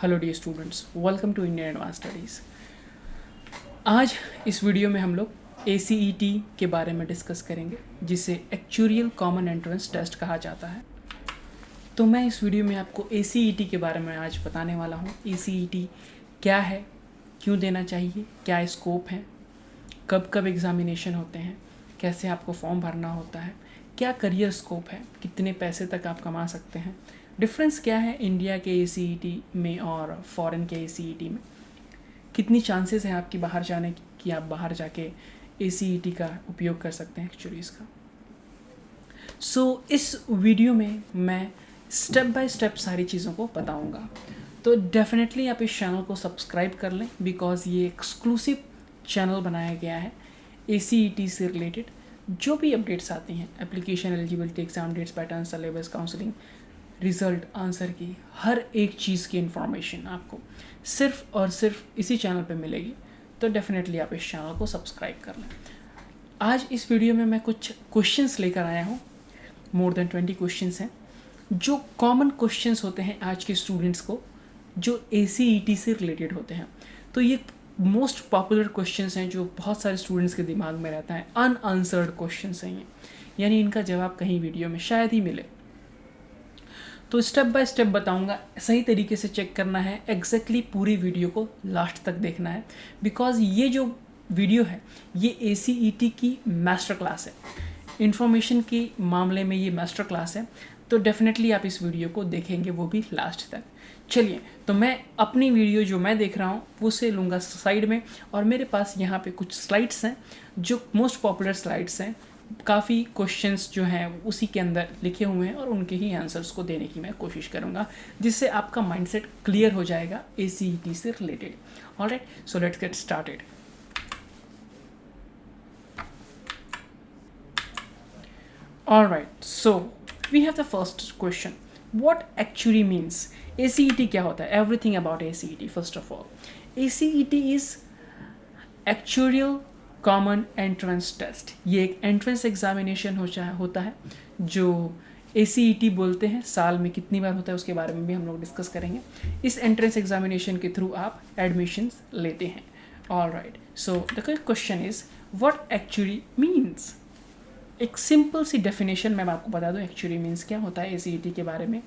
Hello dear students, welcome to Indian advance studies. आज इस video में हम लोग ACET के बारे में डिस्कस करेंगे, जिसे एक्चुरियल कॉमन एंट्रेंस टेस्ट कहा जाता है। तो मैं इस वीडियो में आपको ACET के बारे में आज बताने वाला हूँ। ACET क्या है, क्यों देना चाहिए, क्या स्कोप है, कब कब एग्ज़ामिनेशन होते हैं, कैसे आपको फॉर्म भरना होता है, क्या करियर स्कोप है, कितने पैसे तक आप कमा सकते हैं, डिफरेंस क्या है इंडिया के ACET में और फॉरेन के ACET में, कितनी चांसेस हैं आपकी बाहर जाने की, आप बाहर जाके ACET का उपयोग कर सकते हैं एक्चुअलीज़ का। सो इस वीडियो में मैं स्टेप बाय स्टेप सारी चीज़ों को बताऊंगा। तो डेफिनेटली आप इस चैनल को सब्सक्राइब कर लें, बिकॉज ये एक्सक्लूसिव चैनल बनाया गया है ACET से रिलेटेड। जो भी अपडेट्स आती हैं, application, eligibility, exam dates, pattern, syllabus, counselling, result, answer key हर एक चीज़ की इन्फॉर्मेशन आपको सिर्फ और सिर्फ इसी चैनल पे मिलेगी। तो डेफिनेटली आप इस चैनल को सब्सक्राइब कर लें। आज इस वीडियो में मैं कुछ क्वेश्चंस लेकर आया हूँ। मोर देन 20 क्वेश्चंस हैं, जो कॉमन क्वेश्चंस होते हैं आज के स्टूडेंट्स को, जो ACET से रिलेटेड होते हैं। तो ये मोस्ट पॉपुलर क्वेश्चंस हैं जो बहुत सारे स्टूडेंट्स के दिमाग में रहता है। अनआंसर्ड क्वेश्चंस हैं ये, यानी इनका जवाब कहीं वीडियो में शायद ही मिले। तो स्टेप बाय स्टेप बताऊंगा, सही तरीके से चेक करना है, एग्जैक्टली पूरी वीडियो को लास्ट तक देखना है, बिकॉज ये जो वीडियो है ये ACET की मास्टर क्लास है। इन्फॉर्मेशन के मामले में ये मास्टर क्लास है, तो डेफिनेटली आप इस वीडियो को देखेंगे, वो भी लास्ट तक। चलिए, तो मैं अपनी वीडियो जो मैं देख रहा हूँ उसे लूँगा साइड में, और मेरे पास यहाँ पे कुछ स्लाइड्स हैं जो मोस्ट पॉपुलर स्लाइड्स हैं। काफ़ी क्वेश्चंस जो हैं उसी के अंदर लिखे हुए हैं, और उनके ही आंसर्स को देने की मैं कोशिश करूँगा, जिससे आपका माइंडसेट क्लियर हो जाएगा ACET से related. Alright, so let's get started. Alright, so we have the first question, what actually means ACET क्या होता है? Everything about ACET। First of all, ACET is actuarial common entrance test. ये एक entrance examination होता है जो ACET बोलते हैं। साल में कितनी बार होता है उसके बारे में भी हम लोग डिस्कस करेंगे। इस एंट्रेंस एग्जामिनेशन के थ्रू आप एडमिशन्स लेते हैं। Alright, so the question is what actually means. एक सिंपल सी डेफिनेशन मैं आपको बता दूं एक्चुअली मीन्स क्या होता है ACET के बारे में,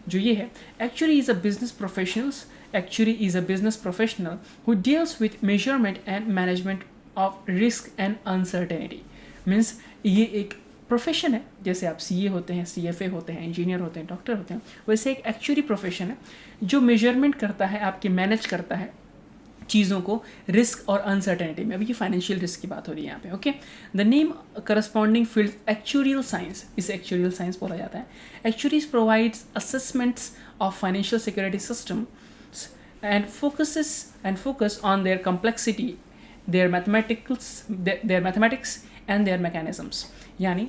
जो ये है, actually is a business professionals. Actuary is a business professional who deals with measurement and management of risk and uncertainty. Means ये एक प्रोफेशन है, जैसे आप CA होते हैं, CFA होते हैं, इंजीनियर होते हैं, डॉक्टर होते हैं, वैसे एक एक्चुअरी प्रोफेशन है जो मेजरमेंट करता है, आपके मैनेज करता है चीज़ों को रिस्क और अनसर्टेनिटी में। अभी ये फाइनेंशियल रिस्क की बात हो रही है यहाँ पे। Okay, the name corresponding field actuarial science, इसे एक्चुरियल साइंस बोला जाता है। Actuaries provides assessments of financial security system and focus on their complexity, their mathematics and their mechanisms। यानी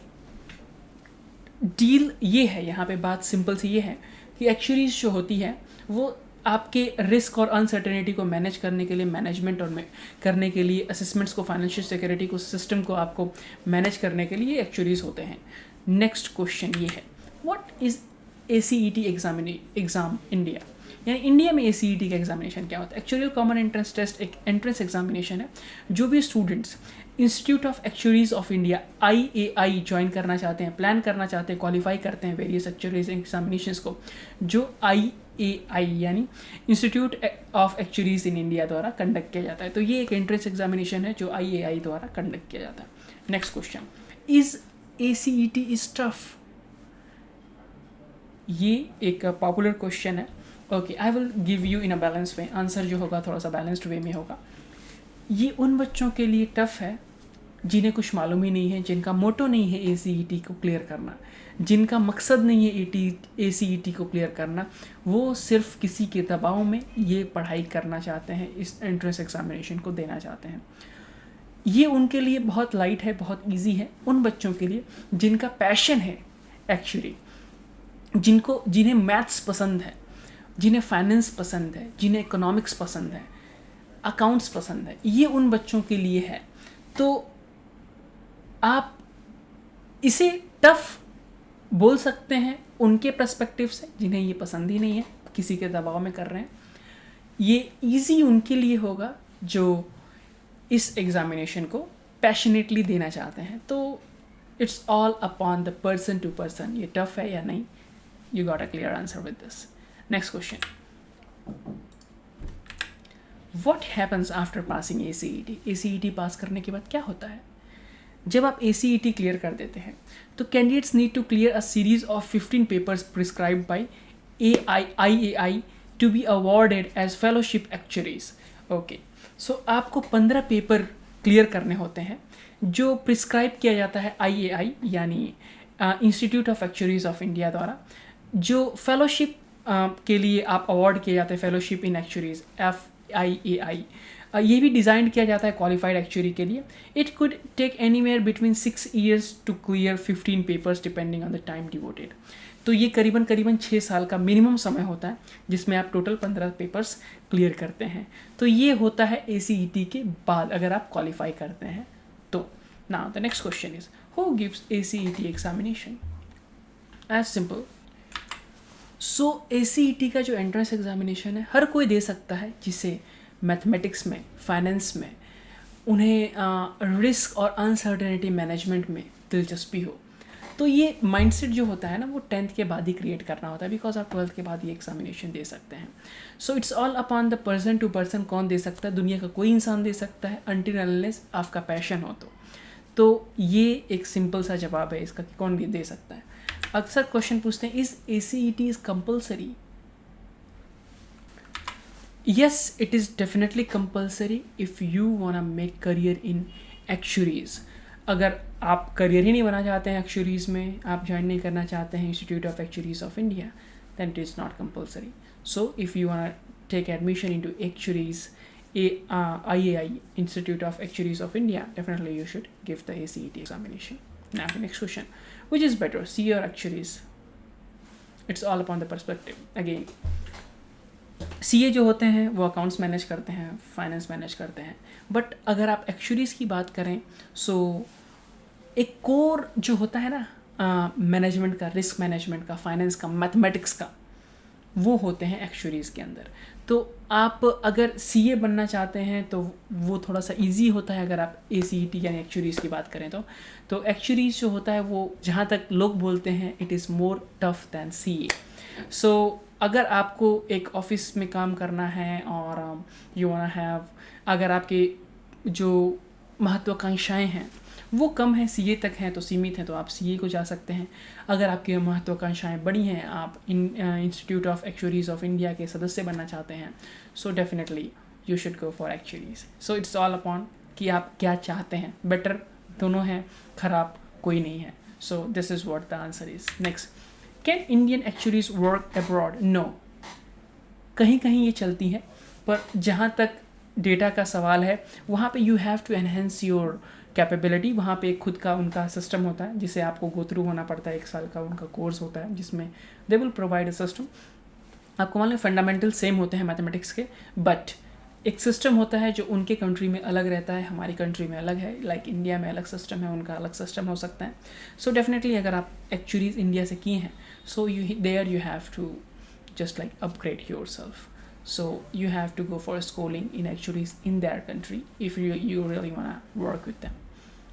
डील ये है, यहाँ पे बात सिंपल सी ये है कि एक्चुरीज जो होती है वो आपके रिस्क और अनसर्टेनिटी को मैनेज करने के लिए, मैनेजमेंट और करने के लिए, असेसमेंट्स को, फाइनेंशियल सिक्योरिटी को, सिस्टम को आपको मैनेज करने के लिए एक्चुरीज होते हैं। नेक्स्ट क्वेश्चन ये है, what is ACET exam India, यानी इंडिया में ACET का एग्जामिनेशन क्या होता है? एक्चुअली कॉमन एंट्रेंस टेस्ट एक एंट्रेंस एग्जामिनेशन है। जो भी students institute of actuaries of India IAI join करना चाहते हैं, प्लान करना चाहते हैं, क्वालिफाई करते हैं वेरियस एक्चुरीज एग्जामिनेशंस को, जो IAI यानी institute of actuaries in India द्वारा कंडक्ट किया जाता है। तो ये एक एंट्रेंस एग्जामिनेशन है जो IAI द्वारा कंडक्ट किया जाता है। Next question, is ACET is tough? ये एक पॉपुलर क्वेश्चन है। Okay, I will give you in a balance way. Answer जो होगा थोड़ा सा बैलेंस्ड वे में होगा। ये उन बच्चों के लिए टफ है जिन्हें कुछ मालूम ही नहीं है, जिनका मोटो नहीं है ACET को क्लियर करना, जिनका मकसद नहीं है ACET को क्लियर करना, वो सिर्फ किसी के दबाव में ये पढ़ाई करना चाहते हैं, इस एंट्रेंस एग्जामिनेशन को देना चाहते हैं। ये उनके लिए बहुत लाइट है, बहुत ईजी है। उन बच्चों के लिए जिनका पैशन है एक्चुअली, जिन्हें मैथ्स पसंद है, जिन्हें फाइनेंस पसंद है, जिन्हें इकोनॉमिक्स पसंद है, अकाउंट्स पसंद है, ये उन बच्चों के लिए है। तो आप इसे टफ बोल सकते हैं उनके पर्सपेक्टिव से जिन्हें ये पसंद ही नहीं है, किसी के दबाव में कर रहे हैं। ये ईजी उनके लिए होगा जो इस एग्ज़ामिनेशन को पैशनेटली देना चाहते हैं। तो it's all upon the person to person, ये टफ है या नहीं, you got a clear answer with this. Next question, what happens after passing ACET? ACET pass करने के बाद क्या होता है? जब आप ACET क्लियर कर देते हैं तो candidates need to clear a series of 15 papers prescribed by IAI to be awarded as fellowship actuaries. Okay, so आपको 15 पेपर क्लियर करने होते हैं जो प्रिस्क्राइब किया जाता है IAI यानी institute of actuaries of India द्वारा, जो फेलोशिप के लिए आप अवार्ड किए जाते हैं, फेलोशिप इन एक्चुरीज FIAI। ये भी डिज़ाइन किया जाता है क्वालिफाइड एक्चुरी के लिए। It could take anywhere between 6 years to clear 15 papers depending on the time devoted. तो ये करीबन 6 साल का मिनिमम समय होता है जिसमें आप टोटल 15 पेपर्स क्लियर करते हैं। तो ये होता है ACET के बाद अगर आप क्वालिफाई करते हैं तो। Now the next question is, who gives ACET examination? As simple, so ACET का जो एंट्रेंस एग्जामिनेशन है हर कोई दे सकता है जिसे मैथमेटिक्स में, फाइनेंस में, उन्हें रिस्क और अनसर्टेनिटी मैनेजमेंट में दिलचस्पी हो। तो ये माइंडसेट जो होता है ना वो 10th के बाद ही क्रिएट करना होता है, बिकॉज आप 12th के बाद ये एग्जामिनेशन दे सकते हैं। So it's all upon the person to person, कौन दे सकता है? दुनिया का कोई इंसान दे सकता है अनटिल अनलेस आपका पैशन हो तो ये एक सिंपल सा जवाब है इसका कि कौन भी दे सकता है। अक्सर क्वेश्चन पूछते हैं, is ACET is compulsory? Yes, it is definitely compulsory if you wanna make career in actuaries. अगर आप करियर ही नहीं बनाना चाहते हैं एक्चुरीज़ में, आप ज्वाइन नहीं करना चाहते हैं institute of actuaries of India, then it is not compulsory. So if you wanna take admission into actuaries, IAI, Institute of Actuaries of India, definitely you should give the ACET examination. Now the next question, which is better, CA or actuaries? It's all upon the perspective. Again, CA जो होते हैं वो accounts manage करते हैं, finance manage करते हैं, but अगर आप एक्चुरीज़ की बात करें सो एक कोर जो होता है ना मैनेजमेंट का, रिस्क मैनेजमेंट का, फाइनेंस का, मैथमेटिक्स का, वो होते हैं एक्चुरीज़ के अंदर। तो आप अगर CA बनना चाहते हैं तो वो थोड़ा सा इजी होता है अगर आप ACET यानी एक्चुरीज़ की बात करें तो एक्चुरीज़ जो होता है वो जहाँ तक लोग बोलते हैं it is more tough than CA। So अगर आपको एक ऑफिस में काम करना है और यू वांट हैव, अगर आपके जो महत्वाकांक्षाएं हैं वो कम हैं, CA तक हैं तो सीमित हैं, तो आप CA को जा सकते हैं। अगर आपकी महत्वाकांक्षाएं बड़ी हैं, आप institute of actuaries of India के सदस्य बनना चाहते हैं, so definitely you should go for actuaries. So it's all upon कि आप क्या चाहते हैं। बेटर दोनों हैं, ख़राब कोई नहीं है। So this is what the answer is. Next, can Indian actuaries work abroad? No, कहीं कहीं ये चलती है, पर जहाँ तक डेटा का सवाल है वहाँ पे you have to enhance your capability. वहाँ पे खुद का उनका सिस्टम होता है जिसे आपको गो थ्रू होना पड़ता है, 1 साल का उनका कोर्स होता है जिसमें they will provide a system. आपको मान लो फंडामेंटल सेम होते हैं मैथमेटिक्स के, बट एक सिस्टम होता है जो उनके कंट्री में अलग रहता है, हमारी कंट्री में अलग है। लाइक इंडिया में अलग सिस्टम है, उनका अलग सिस्टम हो सकता है। सो डेफिनेटली अगर आप एक्चुरीज इंडिया से किए हैं, so there you have to just like upgrade yourself. So you have to go for schooling in actuaries in their country if you really want to work with them.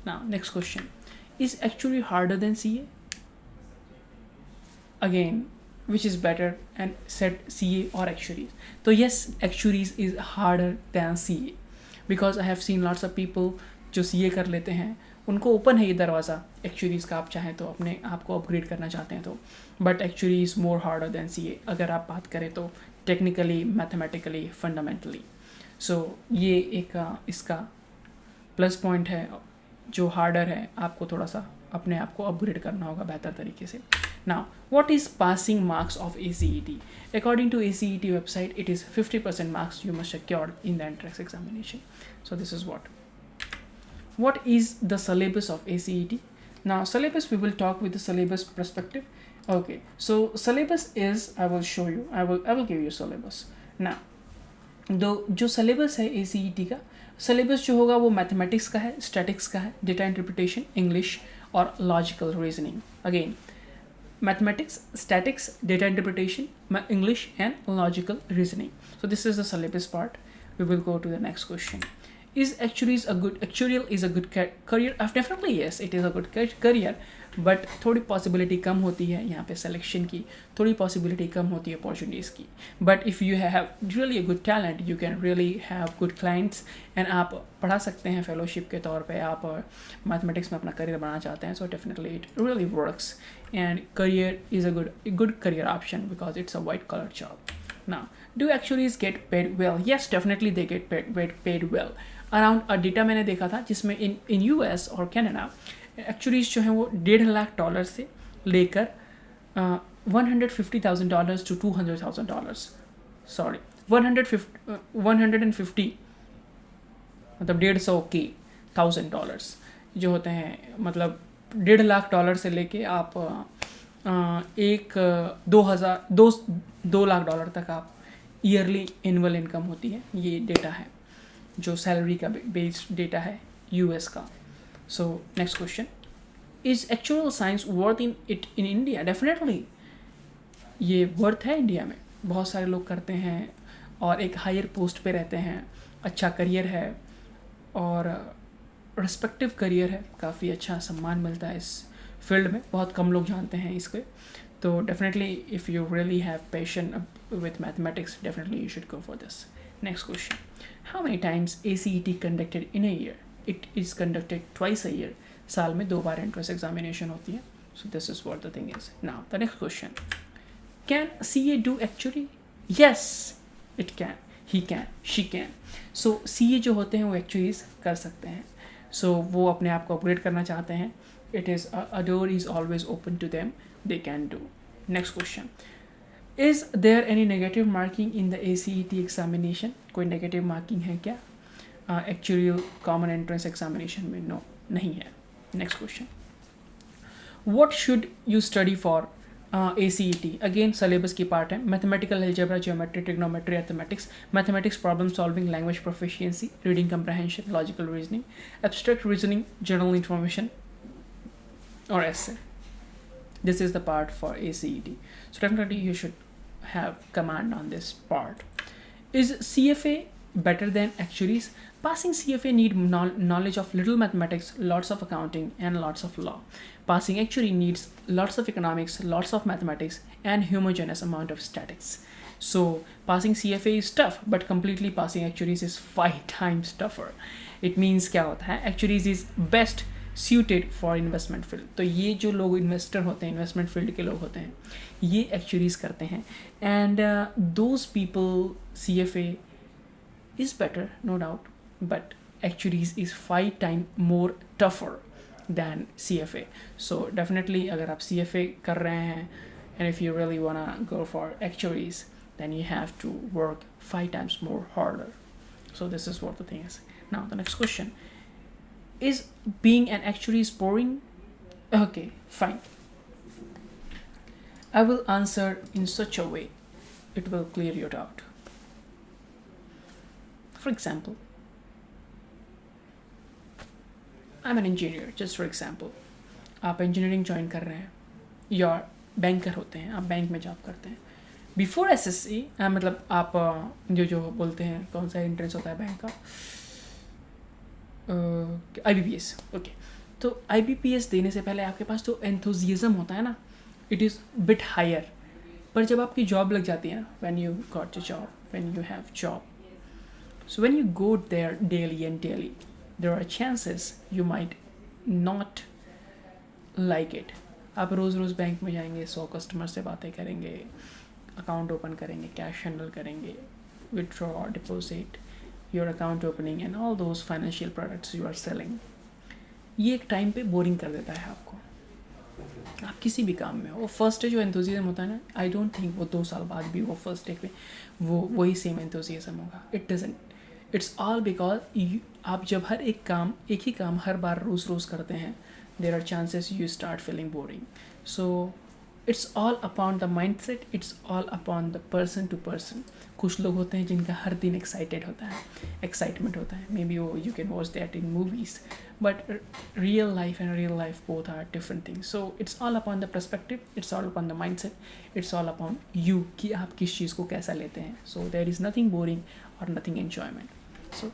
Now next question, is actuary harder than CA? Again, which is better, and said CA or actuaries? So yes, actuaries is harder than CA because I have seen lots of people जो CA कर लेते हैं, उनको open है ये दरवाज़ा एक्चुरीज़ का, आप चाहें तो अपने आप को अपग्रेड करना चाहते हैं तो, but actually is more harder than CA अगर आप बात करें तो टेक्निकली, मैथमेटिकली, फंडामेंटली। सो ये एक इसका प्लस पॉइंट है, जो हार्डर है आपको थोड़ा सा अपने आप को अपग्रेड करना होगा बेहतर तरीके से। Now what is passing marks of ACET? According to ACET website it is 50% marks you must secure in the entrance examination. So this is what is the syllabus of ACET? Now syllabus, we will talk with the syllabus perspective. Okay, so syllabus is, I will show you, I will give you syllabus. Now जो syllabus है ACET का, syllabus जो होगा वो mathematics का है, statics का है, डेटा इंटरप्रिटेशन, इंग्लिश और logical reasoning. Again mathematics, statics, data interpretation, English, and logical reasoning. So this is the syllabus part. We will go to the next question. Is actuarial is a good career? Definitely yes, it is a good career, but थोड़ी possibility कम होती है यहाँ पे selection की, थोड़ी possibility कम होती है opportunities की. But if you have really a good talent, you can really have good clients and आप पढ़ा सकते हैं फेलोशिप के तौर पे. आप मैथमेटिक्स में अपना करियर बनाना चाहते हैं, so definitely it really works and career is a good career option because it's a white collar job. Now, do actuaries get paid well? Yes, definitely they get paid well. Around data मैंने देखा था जिसमें in US और Canada एक्चुअलीज जो हैं वो $1.5 से लेकर $150,000 to $200,000. सॉरी 150 मतलब $150,000 जो होते हैं, मतलब $1.5 से लेके आप $2 लाख तक आप ईयरली एनुअल इनकम होती है. ये डेटा है जो सैलरी का बेस्ड डेटा है यूएस का. So next question, is actual science worth in India? Definitely ये वर्थ है इंडिया में. बहुत सारे लोग करते हैं और एक हायर पोस्ट पे रहते हैं, अच्छा करियर है और रिस्पेक्टिव करियर है, काफ़ी अच्छा सम्मान मिलता है इस फील्ड में. बहुत कम लोग जानते हैं इसको. तो definitely if you really have passion with mathematics, definitely you should go for this. Next question, how many times ACET conducted in a year? It is conducted twice a year. साल में 2 बार entrance examination होती है. So this is what the thing is. Now the next question, can CA do actuary? Yes, it can, he can, she can. So CA जो होते हैं वो actuaries कर सकते हैं. So वो अपने आप को upgrade करना चाहते हैं. It is a door is always open to them. They can do. Next question, is there any negative marking in the ACET examination? कोई negative marking है क्या actuarial common entrance examination में? No, नहीं है. Next question, what should you study for ACET? Again syllabus की part है. Mathematical algebra, geometry, trigonometry, arithmetic, mathematics problem solving, language proficiency, reading comprehension, logical reasoning, abstract reasoning, general information or essay. This is the part for ACET. So definitely you should have command on this part. Is CFA better than actuaries? Passing CFA need knowledge of little mathematics, lots of accounting and lots of law. Passing actuary needs lots of economics, lots of mathematics and homogeneous amount of statics. So passing CFA is tough, but completely passing actuaries is 5 times tougher. It means क्या होता है, actuaries is best suited for investment field. तो ये जो लोग investor होते हैं, investment field के लोग होते हैं, ये एक्चुअरीज करते हैं. And those people CFA is better, no doubt, but actuaries is 5 times more tougher than CFA. So definitely अगर आप CFA कर रहे हैं and if you really wanna go for actuaries, then you have to work 5 times more harder. So this is what the thing is. Now the next question, is being an actuary is boring? Okay, fine. I will answer in such a way it will clear your doubt. For example, I'm an engineer, just for example. आप engineering join कर रहे हैं या banker होते हैं, आप bank में job करते हैं. Before SSC मतलब आप जो बोलते हैं कौन सा entrance होता है बैंक का, IBPS. ओके, तो IBPS देने से पहले आपके पास तो एंथुजियाज्म होता है ना, इट इज़ बिट हायर. पर जब आपकी जॉब लग जाती है ना, when you got your job, when you have job, so when you go there daily and daily, there are chances you might not like it. आप रोज़ रोज़ बैंक में जाएंगे, 100 कस्टमर से बातें करेंगे, अकाउंट ओपन करेंगे, कैश हैंडल करेंगे, withdraw, deposit, your account opening and all those financial products you are selling. ये एक टाइम पे बोरिंग कर देता है आपको. आप किसी भी काम में वो फर्स्ट डे जो एंथुजियाज्म होता है ना, आई डोंट थिंक वो 2 साल बाद भी वो फर्स्ट डे पे वही सेम एंथुजियाज्म होगा. It doesn't. It's all because आप जब एक ही काम हर बार रोज़ करते हैं, there are chances you start feeling boring. So it's all upon the mind set, it's all upon the person to person. कुछ लोग होते हैं जिनका हर दिन एक्साइटमेंट होता है, मे बी वो you can watch that in movies, but real life both are different things. So it's all upon the perspective, it's all upon the mind set, it's all upon you कि आप किस चीज़ को कैसा लेते हैं. So there is nothing boring और nothing enjoyment. So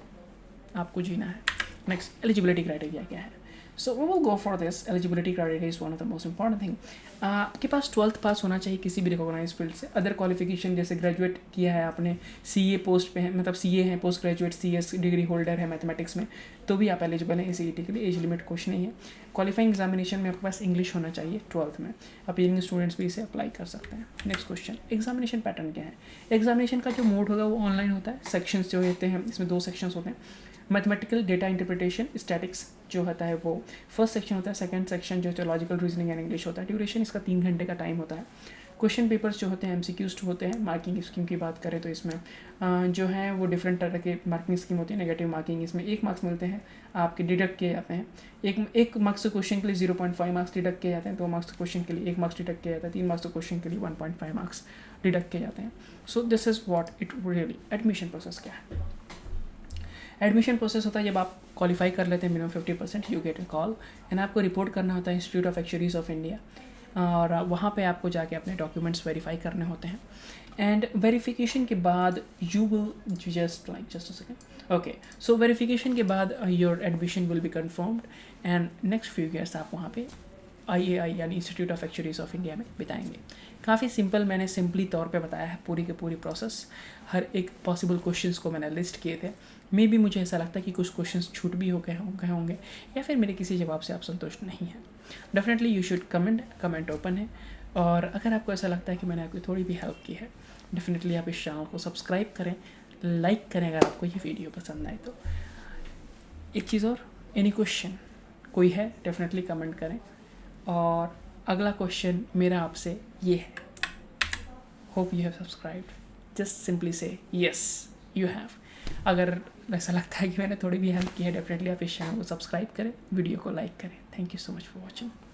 आपको जीना है. नेक्स्ट, एलिजिबिलिटी क्राइटेरिया क्या है? So we will go for this. Eligibility criteria is one of the most important thing. आपके पास 12th पास होना चाहिए किसी भी रिकॉग्नाइज फील्ड से. अदर क्वालिफिकेशन जैसे ग्रेजुएट किया है आपने, CA पोस्ट पे है, मतलब CA है, post graduate CS degree holder है मैथमेटिक्स में, तो भी आप एलिजिबल हैं ACET के लिए. एज लिमिट कुछ नहीं है. क्वालिफाइंग एग्जामिनेशन में आपके पास इंग्लिश होना चाहिए 12th में. अपीयरिंग स्टूडेंट्स भी इसे अप्लाई कर सकते हैं. नेक्स्ट क्वेश्चन, एग्जामिनेशन पैटर्न क्या है? एग्जामिनेशन का जो मोड होगा वो ऑनलाइन होता है. सेक्शंस जो होते हैं, इसमें 2 सेक्शंस होते हैं. मैथमेटिकल डेटा इंटरप्रिटेशन स्टैटिक्स जो होता है वो फर्स्ट सेक्शन होता है. सेकंड सेक्शन जो लॉजिकल रीजनिंग एंड इंग्लिश होता है. ड्यूरेशन इसका 3 घंटे का टाइम होता है. क्वेश्चन पेपर्स जो होते हैं MCQs होते हैं. मार्किंग स्कीम की बात करें तो इसमें जो है वो डिफरेंट तरह के मार्किंग स्कीम होती है. नेगेटिव मार्किंग, इसमें 1 मार्क्स मिलते हैं आपके, डिडक्ट किए जाते हैं. एक मार्क्स क्वेश्चन के लिए 0.5 मार्क्स डिडक्ट किए जाते हैं. 2 मार्क्स क्वेश्चन के लिए 1 मार्क्स डिडक्ट किया जाता है. 3 मार्क्स क्वेश्चन के लिए 1.5 मार्क्स डिडक्ट किए जाते हैं. सो this is what it really. Admission process क्या है? एडमिशन प्रोसेस होता है जब आप क्वालिफाई कर लेते हैं minimum 50%, you get A call and आपको रिपोर्ट करना होता है institute of actuaries of India. और वहाँ पे आपको जाके अपने डॉक्यूमेंट्स वेरीफाई करने होते हैं. एंड वेरिफिकेशन के बाद you will just a second. Okay, so verification के बाद your admission will be confirmed and next few years आप वहाँ पे IAI यानी institute of actuaries of India में बिताएंगे. काफ़ी सिंपल, मैंने सिंपली तौर पे बताया है पूरी की पूरी प्रोसेस. हर एक पॉसिबल क्वेश्चंस को मैंने लिस्ट किए थे. मे बी मुझे ऐसा लगता है कि कुछ क्वेश्चंस छूट भी हो गए होंगे या फिर मेरे किसी जवाब से आप संतुष्ट नहीं हैं. Definitely you should comment open है. और अगर आपको ऐसा लगता है कि मैंने आपकी थोड़ी भी हेल्प की है, डेफिनेटली आप इस चैनल को सब्सक्राइब करें, लाइक करें अगर आपको ये वीडियो पसंद आए तो. एक चीज़ और, एनी क्वेश्चन कोई है डेफिनेटली कमेंट करें. और अगला क्वेश्चन मेरा आपसे ये है, hope you have subscribed. Just simply से यस यू हैव. अगर ऐसा लगता है कि मैंने थोड़ी भी हेल्प की है, डेफिनेटली आप इस चैनल को सब्सक्राइब करें, वीडियो को लाइक करें. Thank you so much for watching.